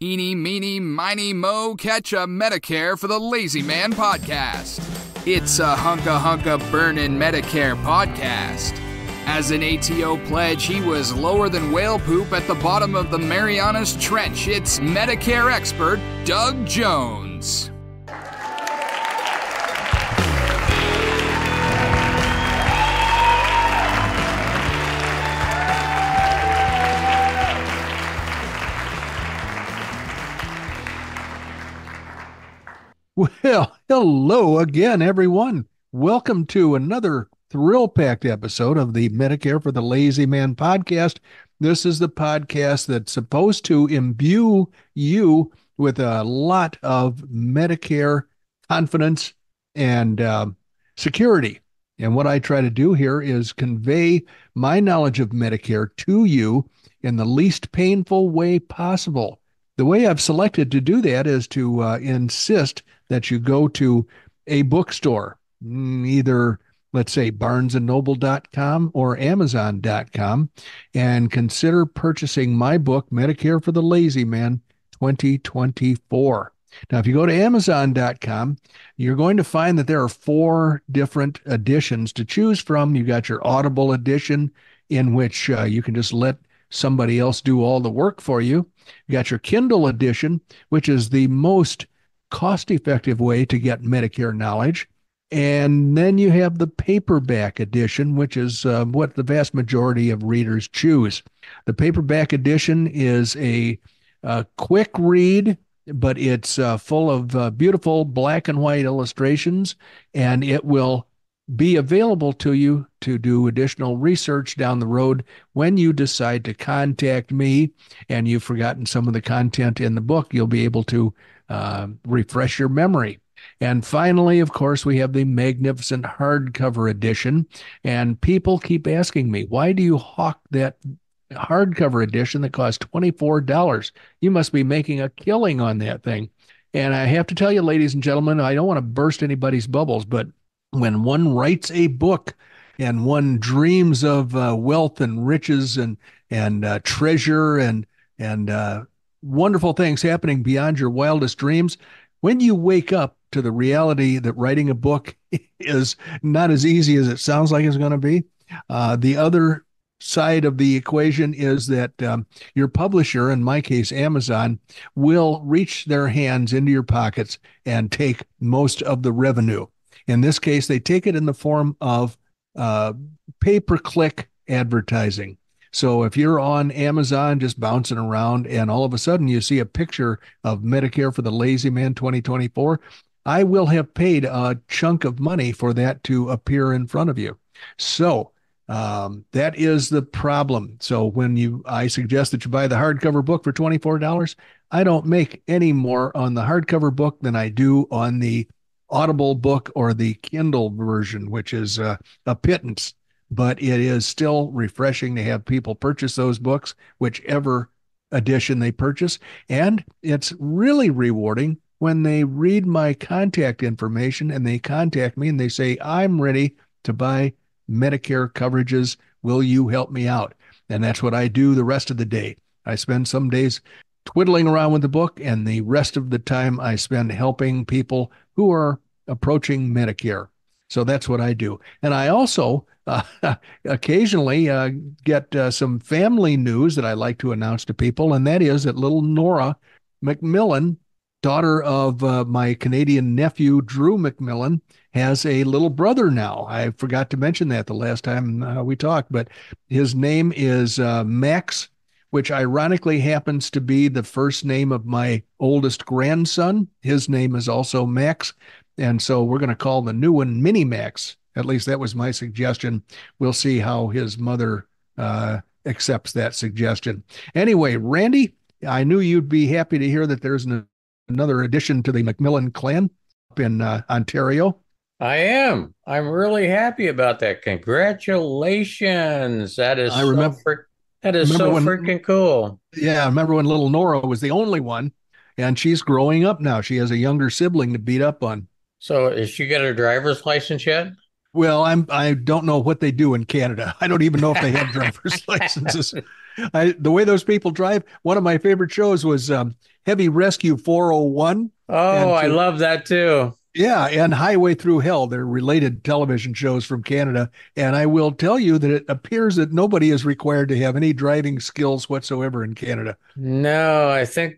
Eeny, meeny, miny, mo, catch a Medicare for the Lazy Man podcast. It's a hunka burnin' Medicare podcast. As an ATO pledge, he was lower than whale poop at the bottom of the Marianas Trench. It's Medicare expert Doug Jones. Well, hello again, everyone. Welcome to another thrill-packed episode of the Medicare for the Lazy Man podcast. This is the podcast that's supposed to imbue you with a lot of Medicare confidence and security. And what I try to do here is convey my knowledge of Medicare to you in the least painful way possible. The way I've selected to do that is to insist that you go to a bookstore, either, let's say, barnesandnoble.com or amazon.com, and consider purchasing my book, Medicare for the Lazy Man 2024. Now, if you go to amazon.com, you're going to find that there are 4 different editions to choose from. You got your Audible edition, in which you can just let somebody else do all the work for you. You got your Kindle edition, which is the most cost-effective way to get Medicare knowledge. And then you have the paperback edition, which is what the vast majority of readers choose. The paperback edition is a quick read, but it's full of beautiful black and white illustrations, and it will be available to you to do additional research down the road when you decide to contact me and you've forgotten some of the content in the book. You'll be able to refresh your memory. And finally, of course, we have the magnificent hardcover edition. And people keep asking me, why do you hawk that hardcover edition that costs $24? You must be making a killing on that thing. And I have to tell you, ladies and gentlemen, I don't want to burst anybody's bubbles, but when one writes a book and one dreams of wealth and riches and treasure and wonderful things happening beyond your wildest dreams, when you wake up to the reality that writing a book is not as easy as it sounds like it's going to be, the other side of the equation is that your publisher, in my case Amazon, will reach their hands into your pockets and take most of the revenue. In this case, they take it in the form of pay-per-click advertising. So if you're on Amazon just bouncing around and all of a sudden you see a picture of Medicare for the Lazy Man 2024, I will have paid a chunk of money for that to appear in front of you. So that is the problem. So when I suggest that you buy the hardcover book for $24, I don't make any more on the hardcover book than I do on the Audible book or the Kindle version, which is a pittance, but it is still refreshing to have people purchase those books, whichever edition they purchase. And it's really rewarding when they read my contact information and they contact me and they say, I'm ready to buy Medicare coverages. Will you help me out? And that's what I do the rest of the day. I spend some days twiddling around with the book, and the rest of the time I spend helping people who are approaching Medicare. So that's what I do. And I also occasionally get some family news that I like to announce to people, and that is that little Nora McMillan, daughter of my Canadian nephew, Drew McMillan, has a little brother now. I forgot to mention that the last time we talked, but his name is Max, which ironically happens to be the first name of my oldest grandson. His name is also Max. And so we're going to call the new one Mini Max. At least that was my suggestion. We'll see how his mother accepts that suggestion. Anyway, Randy, I knew you'd be happy to hear that there's another addition to the McMillan clan up in Ontario. I am. I'm really happy about that. Congratulations. That is so freaking cool. Yeah, I remember when little Nora was the only one, and she's growing up now. She has a younger sibling to beat up on. So is she got her driver's license yet? Well, I don't know what they do in Canada. I don't even know if they have driver's licenses. The way those people drive, one of my favorite shows was Heavy Rescue 401. Oh, And I to love that too. Yeah, and Highway Through Hell. They're related television shows from Canada. And I will tell you that it appears that nobody is required to have any driving skills whatsoever in Canada. No, I think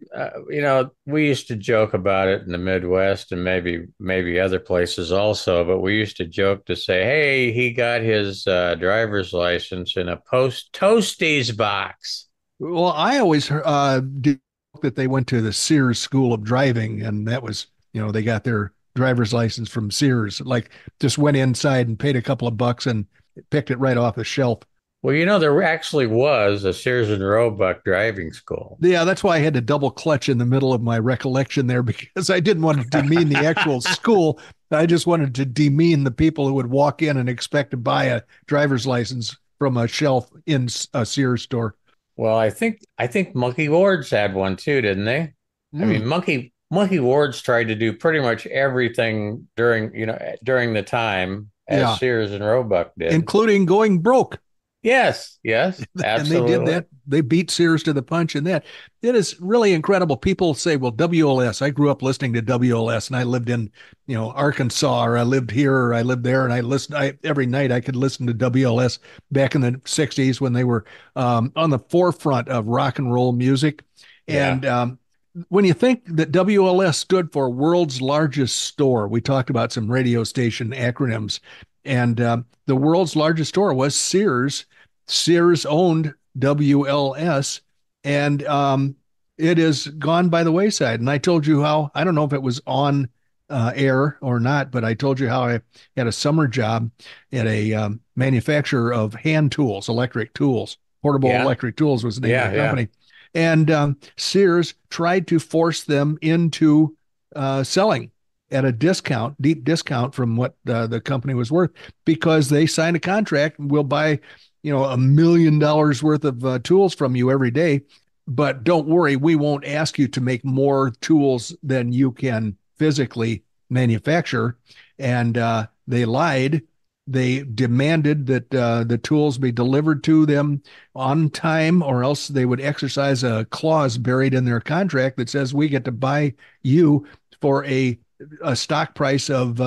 we used to joke about it in the Midwest and maybe other places also, but we used to joke to say, "Hey, he got his driver's license in a post toasties box." Well, I always did that they went to the Sears School of Driving, and that was, they got their driver's license from Sears. Like, just went inside and paid a couple of bucks and picked it right off the shelf. Well, there actually was a Sears and Roebuck driving school. Yeah, that's why I had to double clutch in the middle of my recollection there because I didn't want to demean the actual school. I just wanted to demean the people who would walk in and expect to buy a driver's license from a shelf in a Sears store. Well, I think Monkey Ward's had one too, didn't they? I mean, Mm, Monkey Ward's tried to do pretty much everything during the time as yeah, Sears and Roebuck did. including going broke. Yes, And they did absolutely. that. They beat Sears to the punch in that. It is really incredible. People say, well, WLS, I grew up listening to WLS and I lived in, Arkansas, or I lived here, or I lived there. And every night I could listen to WLS back in the 60s when they were on the forefront of rock and roll music. Yeah. And when you think that WLS stood for World's Largest Store, we talked about some radio station acronyms. And the world's largest store was Sears. Sears owned WLS, and it is gone by the wayside. And I told you how, I don't know if it was on air or not, but I told you how I had a summer job at a manufacturer of hand tools, electric tools. Portable Yeah. Electric Tools was the name of Yeah, the yeah. company. And Sears tried to force them into selling at a discount, deep discount from what the company was worth, because they signed a contract. We'll buy, $1 million worth of tools from you every day, but don't worry, we won't ask you to make more tools than you can physically manufacture. And they lied. They demanded that the tools be delivered to them on time, or else they would exercise a clause buried in their contract that says we get to buy you for a stock price of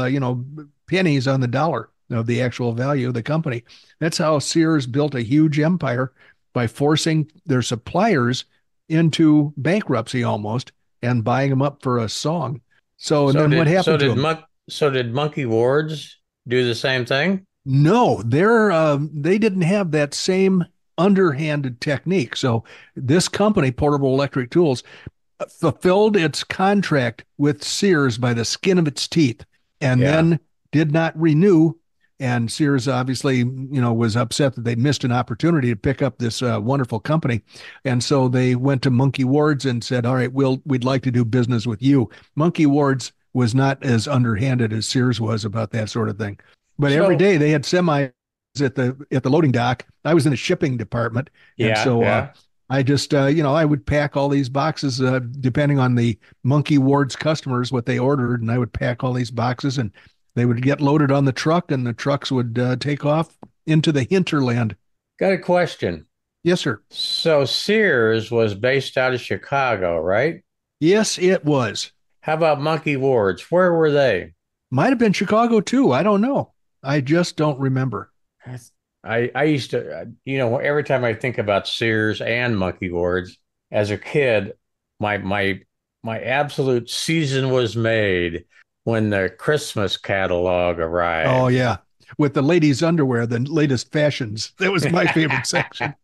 pennies on the dollar of the actual value of the company. That's how Sears built a huge empire, by forcing their suppliers into bankruptcy almost and buying them up for a song. So, and So then what did so happened to did them? Monk so did Monkey Ward's do the same thing? No, they didn't have that same underhanded technique. So this company, Portable Electric Tools, fulfilled its contract with Sears by the skin of its teeth, and Yeah. then did not renew. And Sears obviously, was upset that they missed an opportunity to pick up this wonderful company, and so they went to Monkey Ward's and said, "All right, we'd like to do business with you." Monkey Ward's was not as underhanded as Sears was about that sort of thing, but every So day they had semis at the loading dock. I was in the shipping department, and yeah, so yeah. I just, I would pack all these boxes, depending on the Monkey Ward's customers, what they ordered, and I would pack all these boxes, and they would get loaded on the truck, and the trucks would take off into the hinterland. Got a question. Yes, sir. So Sears was based out of Chicago, right? Yes, it was. How about Monkey Ward's? Where were they? Might have been Chicago too. I don't know. I just don't remember. I used to, every time I think about Sears and Monkey Ward's as a kid, my absolute season was made when the Christmas catalog Oh arrived. yeah, with the ladies' underwear, the latest fashions. That was my favorite section.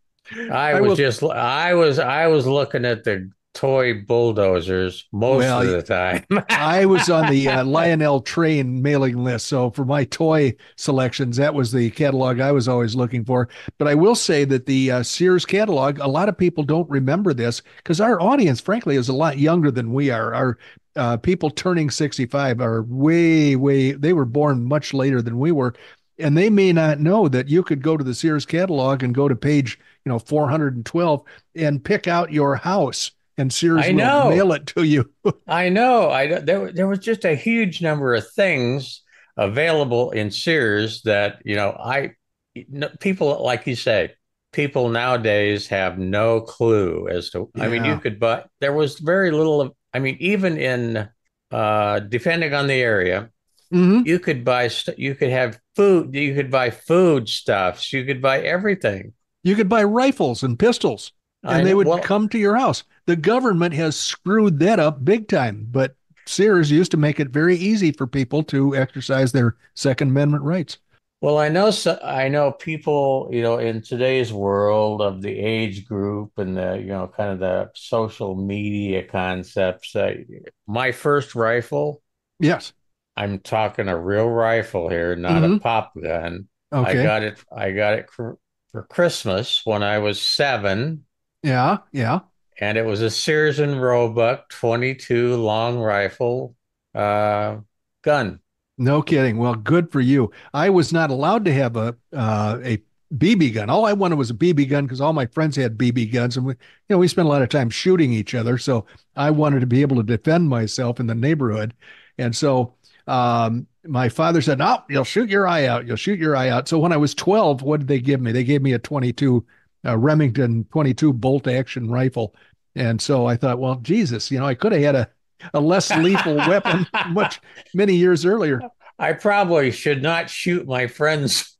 I will. I was looking at the toy bulldozers most of Well, the time. I was on the Lionel Train mailing list. So for my toy selections, that was the catalog I was always looking for. But I will say that the Sears catalog, a lot of people don't remember this because our audience, frankly, is a lot younger than we are. Our people turning 65 are way, they were born much later than we were. And they may not know that you could go to the Sears catalog and go to page, 412 and pick out your house, and Sears I will mail know. it to you. I know. There was just a huge number of things available in Sears that, people like you say, people nowadays have no clue as to, I mean, you Yeah. could buy, there was very little of, I mean, even in, depending on the area, Hmm. you could buy, you could have food, you could buy food stuffs, you could buy everything. You could buy rifles and pistols, I and they know. would Well, come to your house. The government has screwed that up big time, but Sears used to make it very easy for people to exercise their Second Amendment rights. well, I know people, in today's world of the age group and the, kind of the social media concepts. My first rifle, Yes. I'm talking a real rifle here, not a Hmm. pop gun. Okay. I got it for Christmas when I was 7, Yeah. Yeah. and it was a Sears and Roebuck 22 long rifle uh, gun. No kidding. Well, good for you. I was not allowed to have a BB gun. All I wanted was a BB gun because all my friends had BB guns, and we spent a lot of time shooting each other. So I wanted to be able to defend myself in the neighborhood, and so my father said, "No, you'll shoot your eye out. You'll shoot your eye out." So when I was 12, what did they give me? They gave me a 22 Remington 22 bolt action rifle, and so I thought, well, Jesus, I could have had a less lethal weapon many years earlier. I probably should not shoot my friends.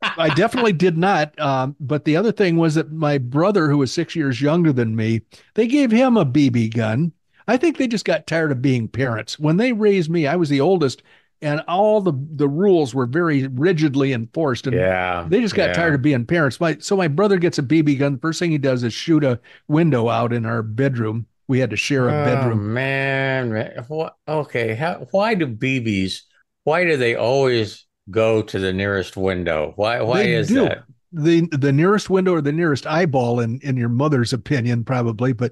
I definitely did not. But the other thing was that my brother, who was 6 years younger than me, they gave him a BB gun. I think they just got tired of being parents. When they raised me, I was the oldest, and all the rules were very rigidly enforced, and Yeah, they just got tired yeah. of being parents. So my brother gets a BB gun. The first thing he does is shoot a window out in our bedroom. We had to share a Oh bedroom. man. What, okay, why do BBs, why do they always go to the nearest window? Why They is do. that? The nearest window or the nearest eyeball in your mother's opinion, probably. But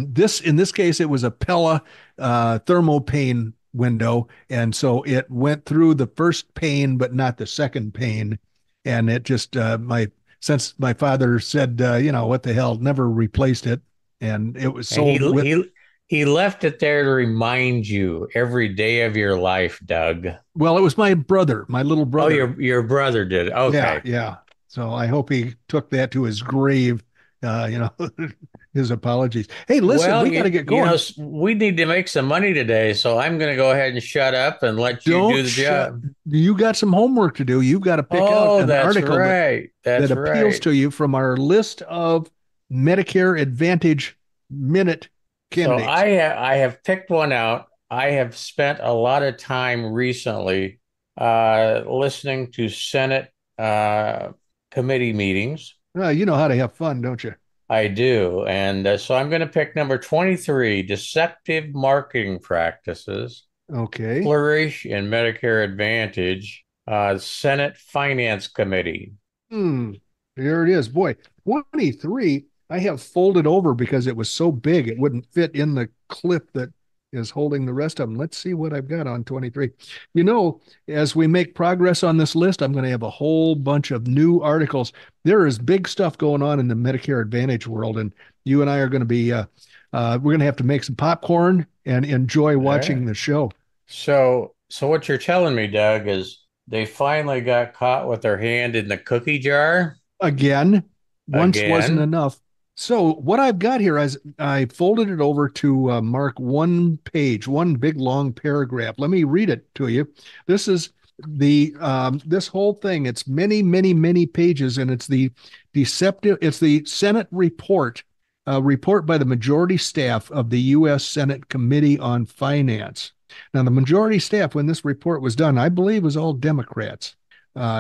this in this case, it was a Pella thermopane window, and so it went through the first pane, but not the second pane. And it just my since my father said, what the hell, never replaced it, and it was And sold with. he left it there to remind you every day of your life, Doug. Well, it was my brother, my little Oh, brother. your brother did. Yeah, Okay. yeah. So I hope he took that to his grave. His apologies. Hey, listen, Well, we got to get going. we need to make some money today, so I'm going to go ahead and shut up and let you do Don't the shut. job. You got some homework to do. You've got to pick out Oh, an that's article right. that That's appeals right. to you from our list of Medicare Advantage minute So candidates. I have picked one out. I have spent a lot of time recently listening to Senate committee meetings. You know how to have fun, don't you? I do. And so I'm going to pick number 23, deceptive marketing practices Okay. flourish in Medicare Advantage, Senate Finance Committee. Hmm. There it is. Boy, 23, I have folded over because it was so big it wouldn't fit in the clip that is holding the rest of them. Let's see what I've got on 23. As we make progress on this list, I'm going to have a whole bunch of new articles. There is big stuff going on in the Medicare Advantage world, and you and I are going to be, we're going to have to make some popcorn and enjoy All right. watching the show. So what you're telling me, Doug, is they finally got caught with their hand in the cookie jar Again, once wasn't again. enough. So what I've got here is I folded it over to mark one page, one big long paragraph. Let me read it to you. This is this whole thing. It's many, many, many pages, and it's the deceptive. It's the Senate report, report by the majority staff of the U.S. Senate Committee on Finance. Now, the majority staff, when this report was done, I believe was all Democrats.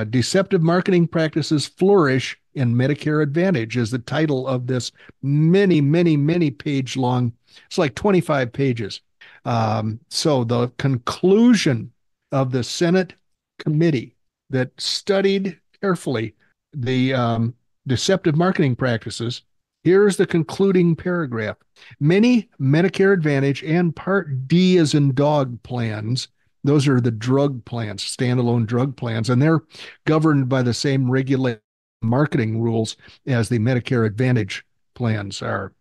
Deceptive marketing practices flourish in Medicare Advantage is the title of this many, many, many page long. It's like 25 pages. So the conclusion of the Senate committee that studied carefully the deceptive marketing practices. Here's the concluding paragraph. Many Medicare Advantage and Part D as in dog plans, those are the drug plans, standalone drug plans, and they're governed by the same regulated marketing rules as the Medicare Advantage plans are.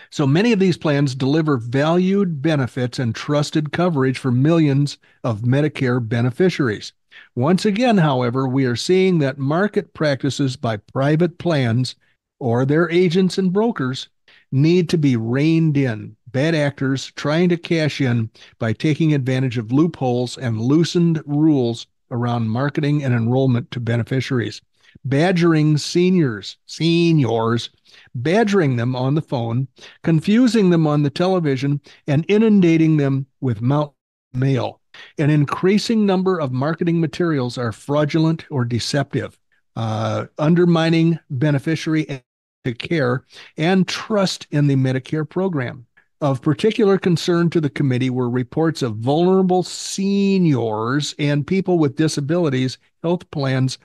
So many of these plans deliver valued benefits and trusted coverage for millions of Medicare beneficiaries. Once again, however, we are seeing that market practices by private plans or their agents and brokers need to be reined in. Bad actors trying to cash in by taking advantage of loopholes and loosened rules around marketing and enrollment to beneficiaries. Badgering seniors, badgering them on the phone, confusing them on the television, and inundating them with mail. An increasing number of marketing materials are fraudulent or deceptive, undermining beneficiary care and trust in the Medicare program. Of particular concern to the committee were reports of vulnerable seniors and people with disabilities health plans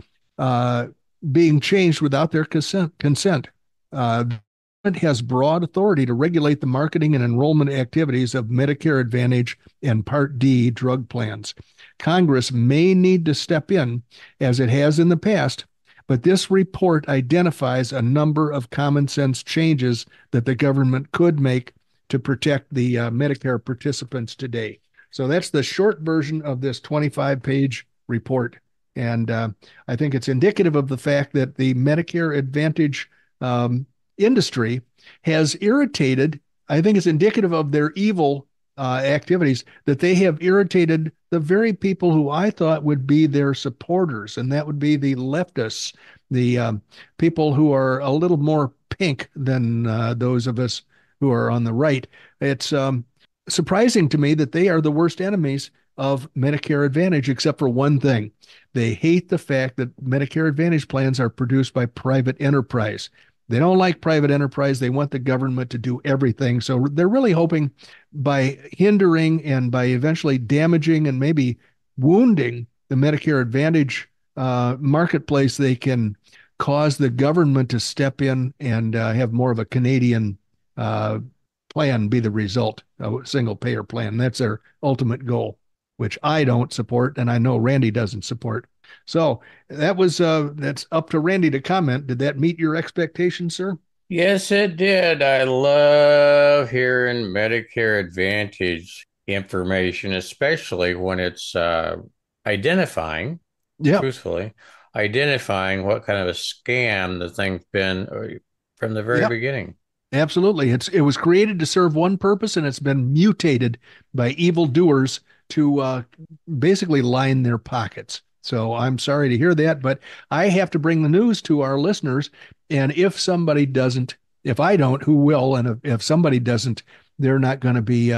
being changed without their consent. It has broad authority to regulate the marketing and enrollment activities of Medicare Advantage and Part D drug plans. Congress may need to step in, as it has in the past, but this report identifies a number of common sense changes that the government could make to protect the Medicare participants today. So that's the short version of this 25-page report. And I think it's indicative of the fact that the Medicare Advantage industry has irritated, I think it's indicative of their evil activities, that they have irritated the very people who I thought would be their supporters, and that would be the leftists, the people who are a little more pink than those of us who are on the right. It's surprising to me that they are the worst enemies of Medicare Advantage, except for one thing. They hate the fact that Medicare Advantage plans are produced by private enterprise. They don't like private enterprise. They want the government to do everything. So they're really hoping by hindering and by eventually damaging and maybe wounding the Medicare Advantage marketplace, they can cause the government to step in and have more of a Canadian plan be the result, a single payer plan. That's their ultimate goal, which I don't support, and I know Randy doesn't support. So that's up to Randy to comment. Did that meet your expectations, sir? Yes, it did. I love hearing Medicare Advantage information, especially when it's identifying, Yeah, truthfully, identifying what kind of a scam the thing's been from the very yeah, beginning. absolutely. It was created to serve one purpose, and it's been mutated by evildoers to basically line their pockets. So I'm sorry to hear that, but I have to bring the news to our listeners. And if somebody doesn't, if I don't, who will? And if somebody doesn't, they're not going to be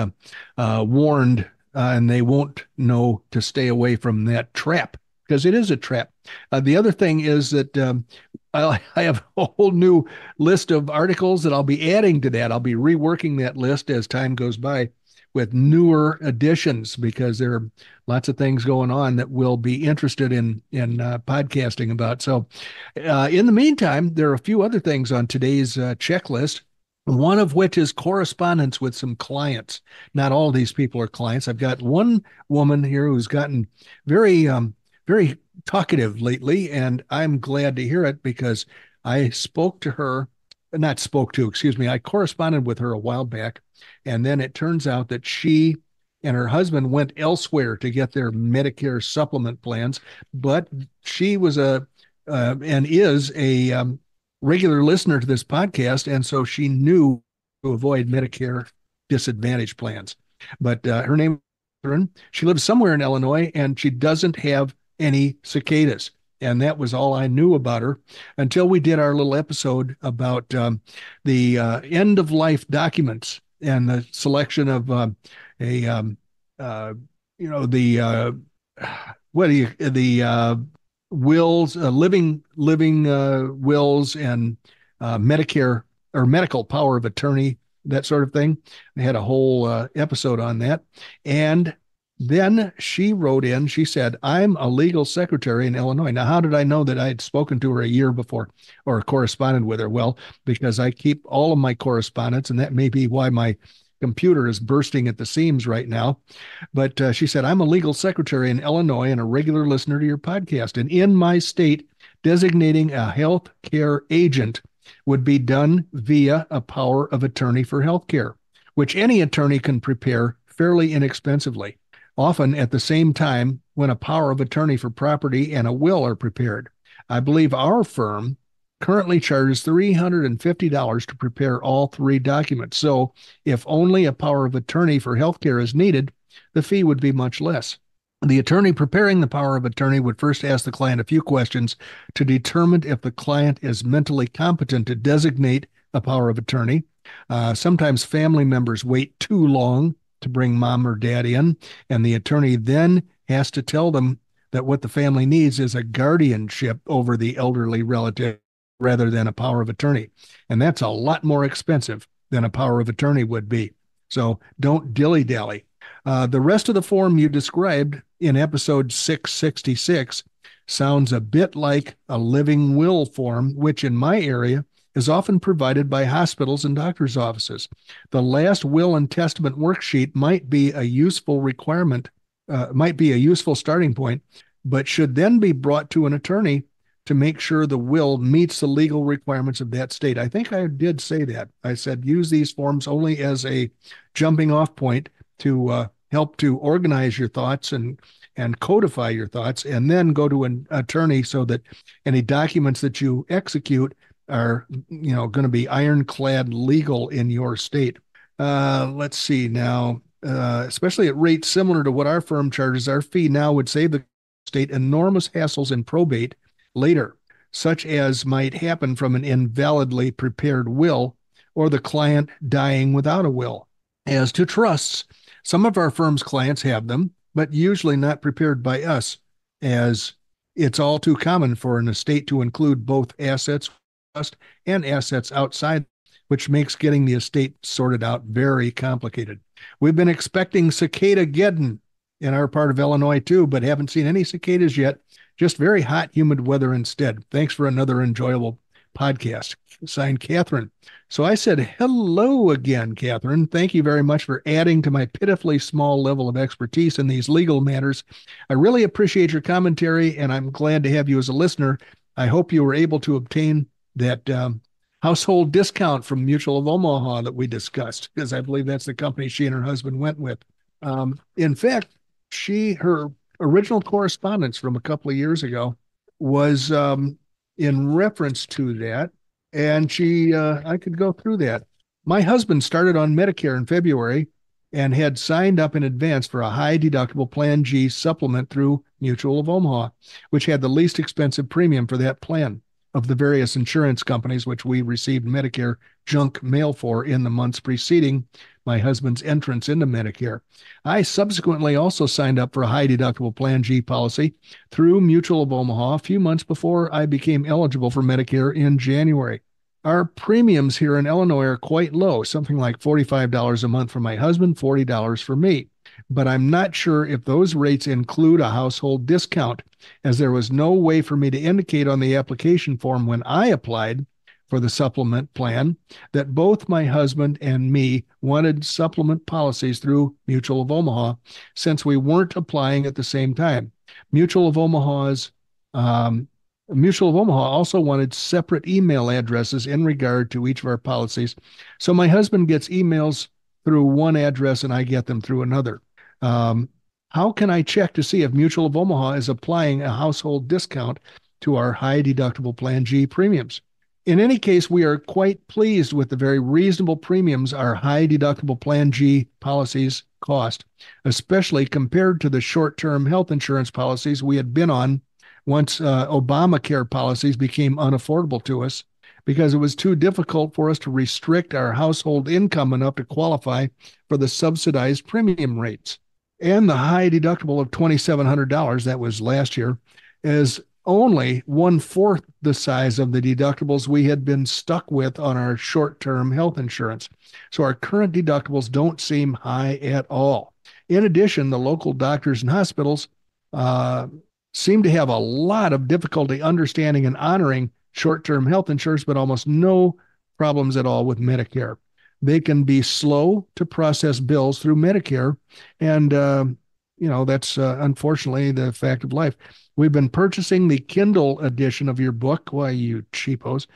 warned, and they won't know to stay away from that trap because it is a trap. The other thing is that I have a whole new list of articles that I'll be adding to that. I'll be reworking that list as time goes by with newer additions because there are lots of things going on that we'll be interested in podcasting about. So, in the meantime, there are a few other things on today's checklist. One of which is correspondence with some clients. Not all these people are clients. I've got one woman here who's gotten very talkative lately, and I'm glad to hear it because I spoke to her, not spoke to, excuse me, I corresponded with her a while back, and then it turns out that she and her husband went elsewhere to get their Medicare supplement plans, but she was and is a regular listener to this podcast, and so she knew to avoid Medicare disadvantage plans. But her name is Catherine. She lives somewhere in Illinois, and she doesn't have any cicadas. And that was all I knew about her until we did our little episode about the end of life documents and the selection of what do you, the wills, living wills and Medicare or medical power of attorney, that sort of thing. I had a whole episode on that. And then she wrote in, she said, I'm a legal secretary in Illinois. Now, how did I know that I had spoken to her a year before or corresponded with her? Well, because I keep all of my correspondence, and that may be why my computer is bursting at the seams right now. But she said, I'm a legal secretary in Illinois and a regular listener to your podcast. And in my state, designating a health care agent would be done via a power of attorney for health care, which any attorney can prepare fairly inexpensively. often at the same time when a power of attorney for property and a will are prepared. I believe our firm currently charges $350 to prepare all three documents. So if only a power of attorney for healthcare is needed, the fee would be much less. The attorney preparing the power of attorney would first ask the client a few questions to determine if the client is mentally competent to designate a power of attorney. Sometimes family members wait too long to bring mom or dad in, and the attorney then has to tell them that what the family needs is a guardianship over the elderly relative rather than a power of attorney. And that's a lot more expensive than a power of attorney would be. So don't dilly-dally. The rest of the form you described in episode 666 sounds a bit like a living will form, which in my area is often provided by hospitals and doctors' offices. The last will and testament worksheet might be a useful requirement, might be a useful starting point, but should then be brought to an attorney to make sure the will meets the legal requirements of that state. I think I did say that. I said use these forms only as a jumping off point to help to organize your thoughts and codify your thoughts, and then go to an attorney so that any documents that you execute are going to be ironclad legal in your state. Let's see now. Especially at rates similar to what our firm charges, our fee now would save the state enormous hassles in probate later, such as might happen from an invalidly prepared will or the client dying without a will. As to trusts, some of our firm's clients have them, but usually not prepared by us, as it's all too common for an estate to include both assets trust and assets outside, which makes getting the estate sorted out very complicated. We've been expecting cicada-geddon in our part of Illinois too, but haven't seen any cicadas yet. Just very hot, humid weather instead. Thanks for another enjoyable podcast. Signed, Catherine. So I said, hello again, Catherine. Thank you very much for adding to my pitifully small level of expertise in these legal matters. I really appreciate your commentary, and I'm glad to have you as a listener. I hope you were able to obtain that household discount from Mutual of Omaha that we discussed, because I believe that's the company she and her husband went with. In fact, her original correspondence from a couple of years ago was in reference to that, and I could go through that. My husband started on Medicare in February and had signed up in advance for a high deductible Plan G supplement through Mutual of Omaha, which had the least expensive premium for that plan of the various insurance companies, which we received Medicare junk mail for in the months preceding my husband's entrance into Medicare. I subsequently also signed up for a high deductible Plan G policy through Mutual of Omaha a few months before I became eligible for Medicare in January. Our premiums here in Illinois are quite low, something like $45 a month for my husband, $40 for me. But I'm not sure if those rates include a household discount, as there was no way for me to indicate on the application form when I applied for the supplement plan that both my husband and me wanted supplement policies through Mutual of Omaha, since we weren't applying at the same time. Mutual of Omaha also wanted separate email addresses in regard to each of our policies. So my husband gets emails through one address and I get them through another. How can I check to see if Mutual of Omaha is applying a household discount to our high deductible Plan G premiums? In any case, we are quite pleased with the very reasonable premiums our high deductible Plan G policies cost, especially compared to the short-term health insurance policies we had been on once Obamacare policies became unaffordable to us, because it was too difficult for us to restrict our household income enough to qualify for the subsidized premium rates. And the high deductible of $2,700, that was last year, is only 1/4 the size of the deductibles we had been stuck with on our short-term health insurance. So our current deductibles don't seem high at all. In addition, the local doctors and hospitals seem to have a lot of difficulty understanding and honoring short-term health insurance, but almost no problems at all with Medicare. They can be slow to process bills through Medicare, and that's unfortunately the fact of life. We've been purchasing the Kindle edition of your book, why you cheapos,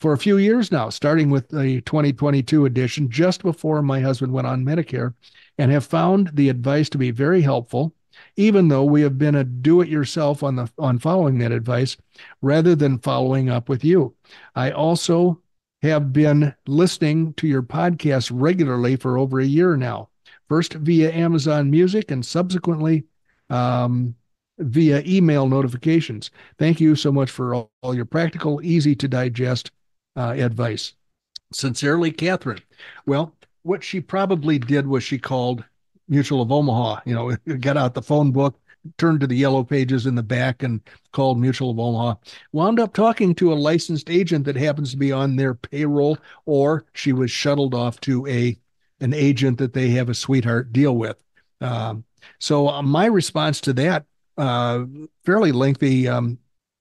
for a few years now, starting with the 2022 edition, just before my husband went on Medicare, and have found the advice to be very helpful, even though we have been a do-it-yourself on following that advice rather than following up with you. I also have been listening to your podcast regularly for over a year now, first via Amazon Music and subsequently via email notifications. Thank you so much for all your practical, easy to digest advice. Sincerely, Catherine. Well, what she probably did was she called Mutual of Omaha, got out the phone book, turned to the yellow pages in the back and called Mutual of Omaha, wound up talking to a licensed agent that happens to be on their payroll, or she was shuttled off to an agent that they have a sweetheart deal with. So my response to that fairly lengthy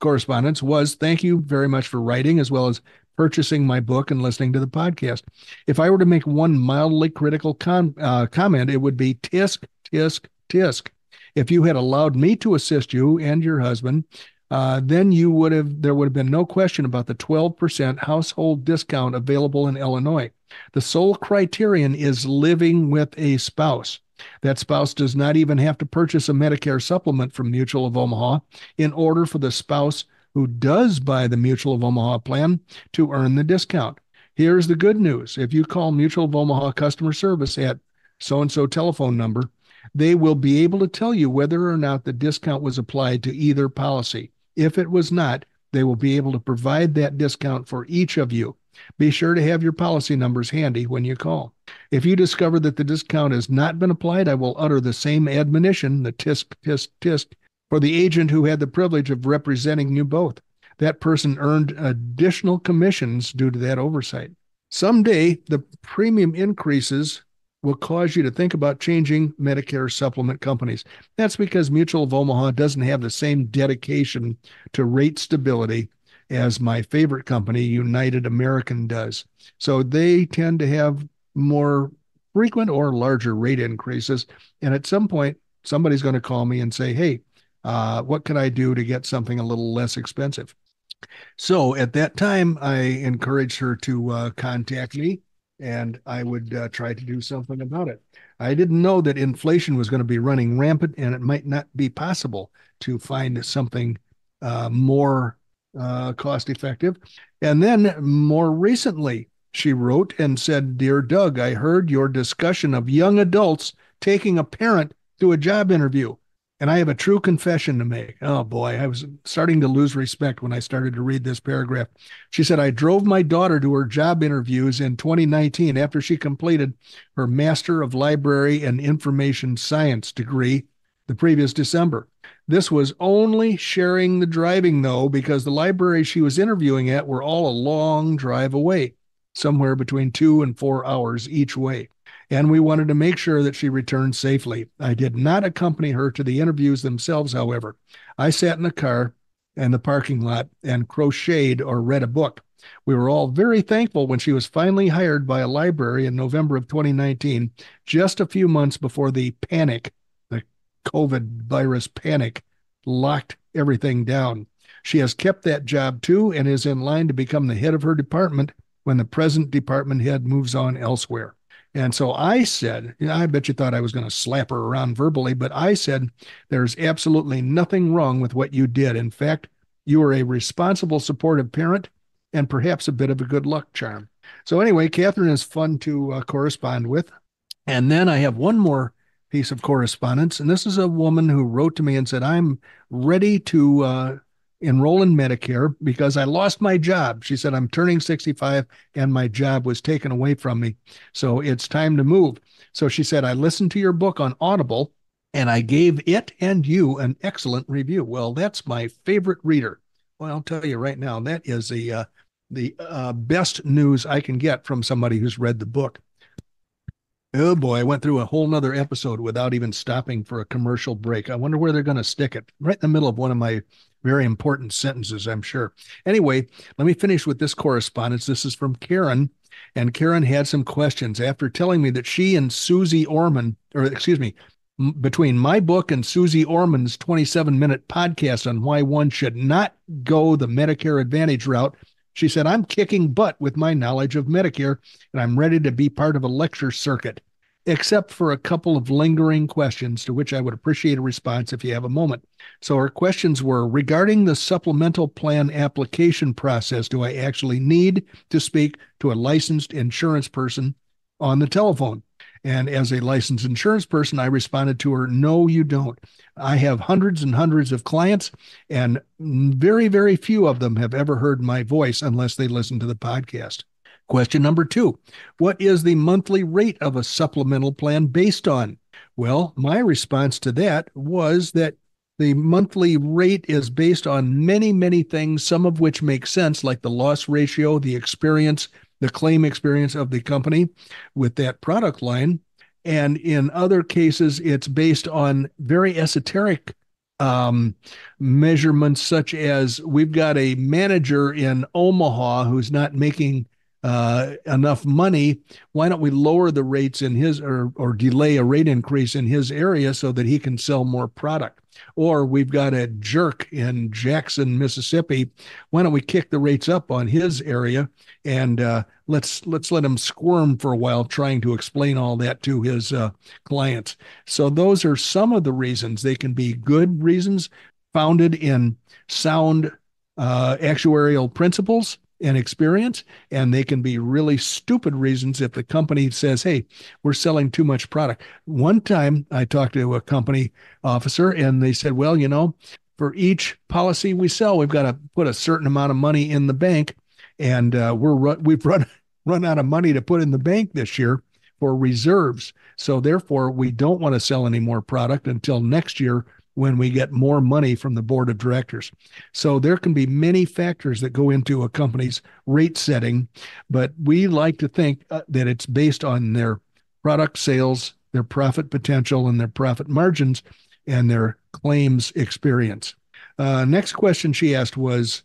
correspondence was, thank you very much for writing as well as purchasing my book and listening to the podcast. If I were to make one mildly critical comment, it would be tisk, tisk, tisk. If you had allowed me to assist you and your husband, then there would have been no question about the 12% household discount available in Illinois. The sole criterion is living with a spouse. That spouse does not even have to purchase a Medicare supplement from Mutual of Omaha in order for the spouse who does buy the Mutual of Omaha plan to earn the discount. Here's the good news. If you call Mutual of Omaha customer service at so-and-so telephone number, they will be able to tell you whether or not the discount was applied to either policy. If it was not, they will be able to provide that discount for each of you. Be sure to have your policy numbers handy when you call. If you discover that the discount has not been applied, I will utter the same admonition, the tisk, tisk, tisk, for the agent who had the privilege of representing you both. That person earned additional commissions due to that oversight. Someday, the premium increases will cause you to think about changing Medicare supplement companies. That's because Mutual of Omaha doesn't have the same dedication to rate stability as my favorite company, United American, does. So they tend to have more frequent or larger rate increases. And at some point, somebody's going to call me and say, hey, what can I do to get something a little less expensive? So at that time, I encouraged her to contact me, and I would try to do something about it. I didn't know that inflation was going to be running rampant, and it might not be possible to find something more cost effective. And then more recently, she wrote and said, Dear Doug, I heard your discussion of young adults taking a parent to a job interview. And I have a true confession to make. Oh boy, I was starting to lose respect when I started to read this paragraph. She said, I drove my daughter to her job interviews in 2019 after she completed her Master of Library and Information Science degree the previous December. This was only sharing the driving, though, because the library she was interviewing at were all a long drive away, somewhere between 2 and 4 hours each way. And we wanted to make sure that she returned safely. I did not accompany her to the interviews themselves, however. I sat in the car in the parking lot and crocheted or read a book. We were all very thankful when she was finally hired by a library in November of 2019, just a few months before the COVID virus panic, locked everything down. She has kept that job too and is in line to become the head of her department when the present department head moves on elsewhere. And so I said, I bet you thought I was going to slap her around verbally, but I said, there's absolutely nothing wrong with what you did. In fact, you are a responsible, supportive parent and perhaps a bit of a good luck charm. So anyway, Catherine is fun to correspond with. And then I have one more piece of correspondence, and this is a woman who wrote to me and said, I'm ready to enroll in Medicare because I lost my job. She said, I'm turning 65 and my job was taken away from me. So it's time to move. So she said, I listened to your book on Audible and I gave it and you an excellent review. Well, that's my favorite reader. Well, I'll tell you right now, that is the best news I can get from somebody who's read the book. Oh boy, I went through a whole nother episode without even stopping for a commercial break. I wonder where they're going to stick it. Right in the middle of one of my very important sentences, I'm sure. Anyway, let me finish with this correspondence. This is from Karen, and Karen had some questions after telling me that she and Suze Orman, between my book and Suze Orman's 27-minute podcast on why one should not go the Medicare Advantage route, She said, I'm kicking butt with my knowledge of Medicare, and I'm ready to be part of a lecture circuit, except for a couple of lingering questions to which I would appreciate a response if you have a moment. So her questions were regarding the supplemental plan application process. Do I actually need to speak to a licensed insurance person on the telephone? And as a licensed insurance person, I responded to her, no, you don't. I have hundreds and hundreds of clients, and very, very few of them have ever heard my voice unless they listen to the podcast. Question number 2, what is the monthly rate of a supplemental plan based on? Well, my response to that was that the monthly rate is based on many, many things, some of which make sense, like the loss ratio, the experience, the claim experience of the company with that product line. And in other cases, it's based on very esoteric measurements, such as we've got a manager in Omaha who's not making enough money. Why don't we lower the rates in his or delay a rate increase in his area so that he can sell more product? Or we've got a jerk in Jackson, Mississippi. Why don't we kick the rates up on his area and let's let him squirm for a while trying to explain all that to his clients? So those are some of the reasons. They can be good reasons founded in sound actuarial principles and experience, and they can be really stupid reasons if the company says, hey, we're selling too much product. One time I talked to a company officer and they said, well, for each policy we sell, we've got to put a certain amount of money in the bank, and we've run out of money to put in the bank this year for reserves. So therefore, we don't want to sell any more product until next year when we get more money from the board of directors. So there can be many factors that go into a company's rate setting, but we like to think that it's based on their product sales, their profit potential, and their profit margins, and their claims experience. Next question she asked was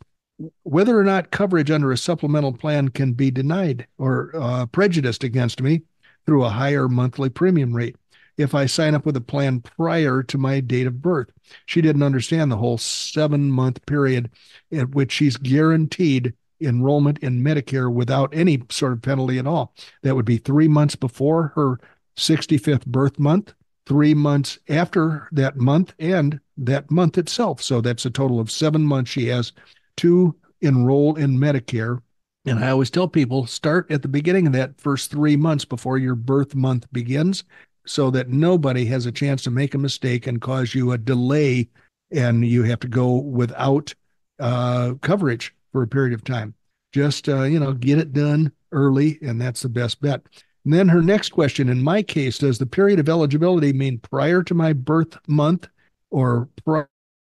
whether or not coverage under a supplemental plan can be denied or prejudiced against me through a higher monthly premium rate if I sign up with a plan prior to my date of birth. She didn't understand the whole 7-month period at which she's guaranteed enrollment in Medicare without any sort of penalty at all. That would be 3 months before her 65th birth month, 3 months after that month, and that month itself. So that's a total of 7 months she has to enroll in Medicare. And I always tell people, start at the beginning of that first 3 months before your birth month begins, so that nobody has a chance to make a mistake and cause you a delay and you have to go without coverage for a period of time. Just, get it done early, and that's the best bet. And then her next question, in my case, does the period of eligibility mean prior to my birth month or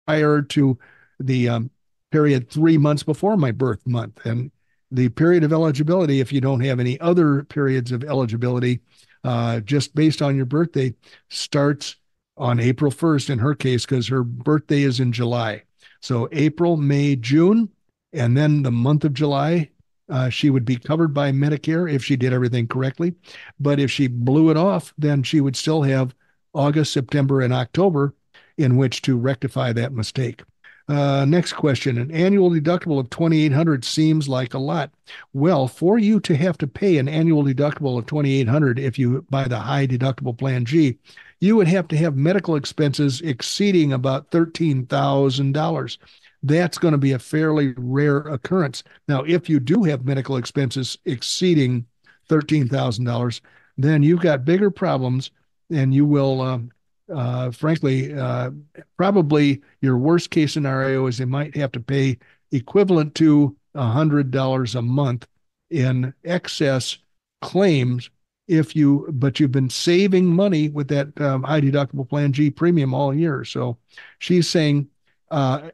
prior to the period 3 months before my birth month? And the period of eligibility, if you don't have any other periods of eligibility, just based on your birthday, starts on April 1st in her case, because her birthday is in July. So April, May, June, and then the month of July, she would be covered by Medicare if she did everything correctly. But if she blew it off, then she would still have August, September, and October in which to rectify that mistake. Next question. An annual deductible of $2,800 seems like a lot. Well, for you to have to pay an annual deductible of $2,800 if you buy the high deductible plan G, you would have to have medical expenses exceeding about $13,000. That's going to be a fairly rare occurrence. Now, if you do have medical expenses exceeding $13,000, then you've got bigger problems, and you will frankly, probably your worst case scenario is they might have to pay equivalent to $100 a month in excess claims but you've been saving money with that high deductible plan G premium all year. So she's saying,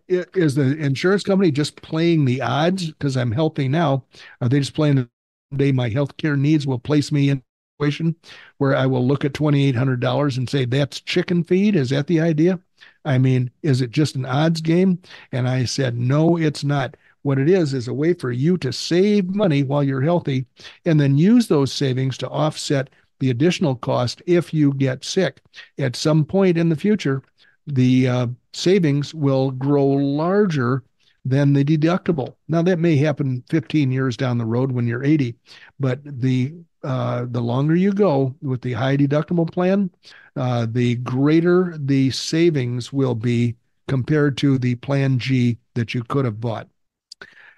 is the insurance company just playing the odds because I'm healthy now? Are they just playing the day my healthcare needs will place me in situation where I will look at $2,800 and say, that's chicken feed? Is that the idea? I mean, is it just an odds game? And I said, no, it's not. What it is a way for you to save money while you're healthy and then use those savings to offset the additional cost if you get sick. At some point in the future, the savings will grow larger than the deductible. Now that may happen 15 years down the road when you're 80, but the longer you go with the high deductible plan, the greater the savings will be compared to the Plan G that you could have bought.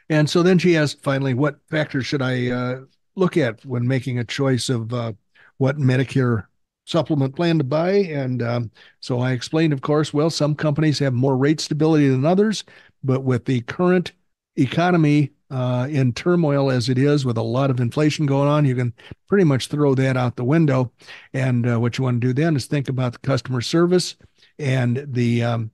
And so then she asked finally, what factors should I look at when making a choice of what Medicare supplement plan to buy? And so I explained, of course, well, some companies have more rate stability than others, but with the current economy in turmoil as it is, with a lot of inflation going on, you can pretty much throw that out the window. And what you want to do then is think about the customer service and the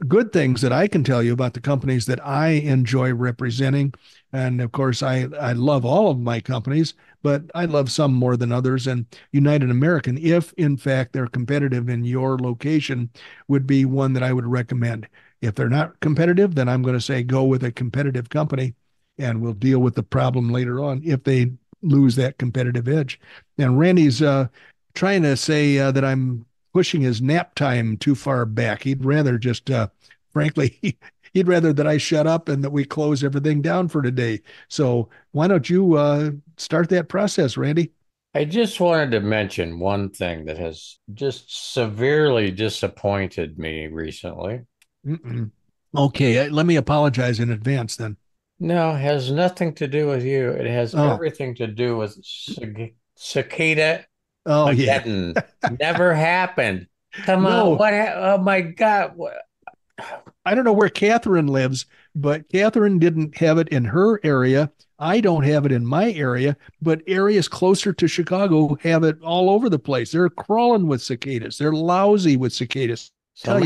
good things that I can tell you about the companies that I enjoy representing. And of course, I love all of my companies, but I love some more than others. And United American, if in fact they're competitive in your location, would be one that I would recommend. If they're not competitive, then I'm going to say go with a competitive company, and we'll deal with the problem later on if they lose that competitive edge. And Randy's trying to say that I'm pushing his nap time too far back. He'd rather just, frankly, he'd rather that I shut up and that we close everything down for today. So why don't you start that process, Randy? I just wanted to mention one thing that has just severely disappointed me recently. Mm-mm. Okay, let me apologize in advance then. No, it has nothing to do with you. It has Oh, everything to do with cicada oh yeah. again. Never happened. Come on, No, oh my God. I don't know where Catherine lives, but Catherine didn't have it in her area. I don't have it in my area, but areas closer to Chicago have it all over the place. They're crawling with cicadas. They're lousy with cicadas. So Tell you.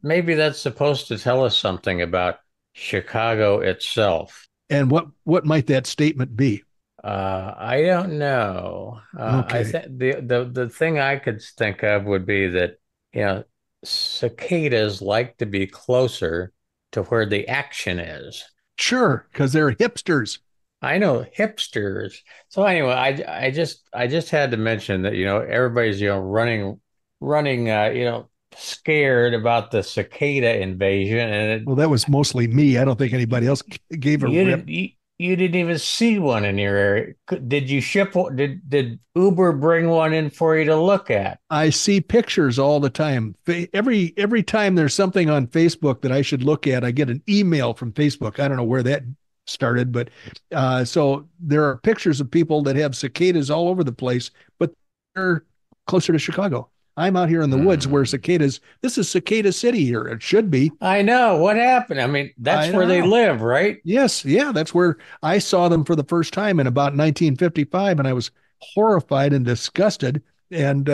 maybe that's supposed to tell us something about Chicago itself. And what might that statement be? I don't know. I Okay. think the thing I could think of would be that, you know, cicadas like to be closer to where the action is. Sure, because they're hipsters. I know hipsters. So anyway, I just had to mention that, everybody's, running scared about the cicada invasion, and Well, that was mostly me. I don't think anybody else gave a you rip. didn't you didn't even see one in your area. Did you ship one? Did Uber bring one in for you to look at? I see pictures all the time. Every time there's something on Facebook that I should look at, I get an email from Facebook. I don't know where that started, but so there are pictures of people that have cicadas all over the place, but they're closer to Chicago. I'm out here in the woods where Hmm. cicadas. This is Cicada City here. It should be. I know what happened. I mean, I that's where they know. live, right? Yes, yeah, that's where I saw them for the first time in about 1955, and I was horrified and disgusted, and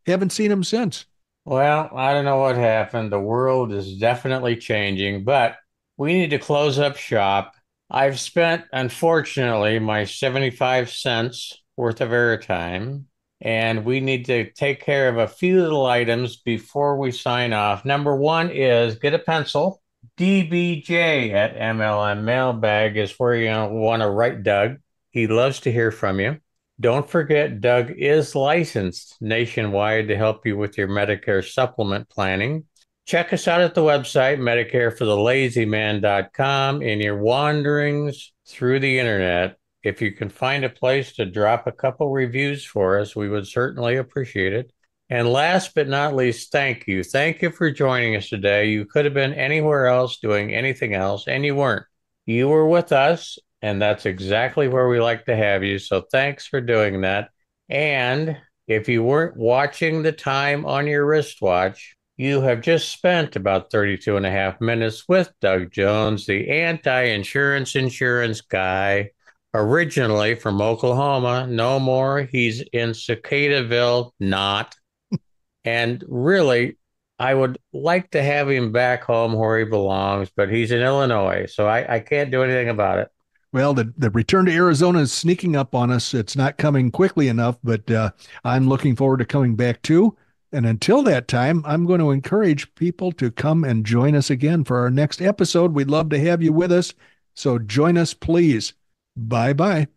haven't seen them since. Well, I don't know what happened. The world is definitely changing, but we need to close up shop. I've spent, unfortunately, my 75 cents worth of airtime, and we need to take care of a few little items before we sign off. Number one is get a pencil. DBJ at MLM Mailbag is where you want to write Doug. He loves to hear from you. Don't forget, Doug is licensed nationwide to help you with your Medicare supplement planning. Check us out at the website, medicareforthelazyman.com. In your wanderings through the internet, if you can find a place to drop a couple reviews for us, we would certainly appreciate it. And last but not least, thank you. Thank you for joining us today. You could have been anywhere else doing anything else, and you weren't. You were with us, and that's exactly where we like to have you. So thanks for doing that. And if you weren't watching the time on your wristwatch, you have just spent about 32 and a half minutes with Doug Jones, the anti-insurance insurance guy, originally from Oklahoma. No more. He's in Cicadaville, not. And really, I would like to have him back home where he belongs, but he's in Illinois, so I can't do anything about it. Well, the return to Arizona is sneaking up on us. It's not coming quickly enough, but I'm looking forward to coming back too. And until that time, I'm going to encourage people to come and join us again for our next episode. We'd love to have you with us. So join us, please. Bye bye.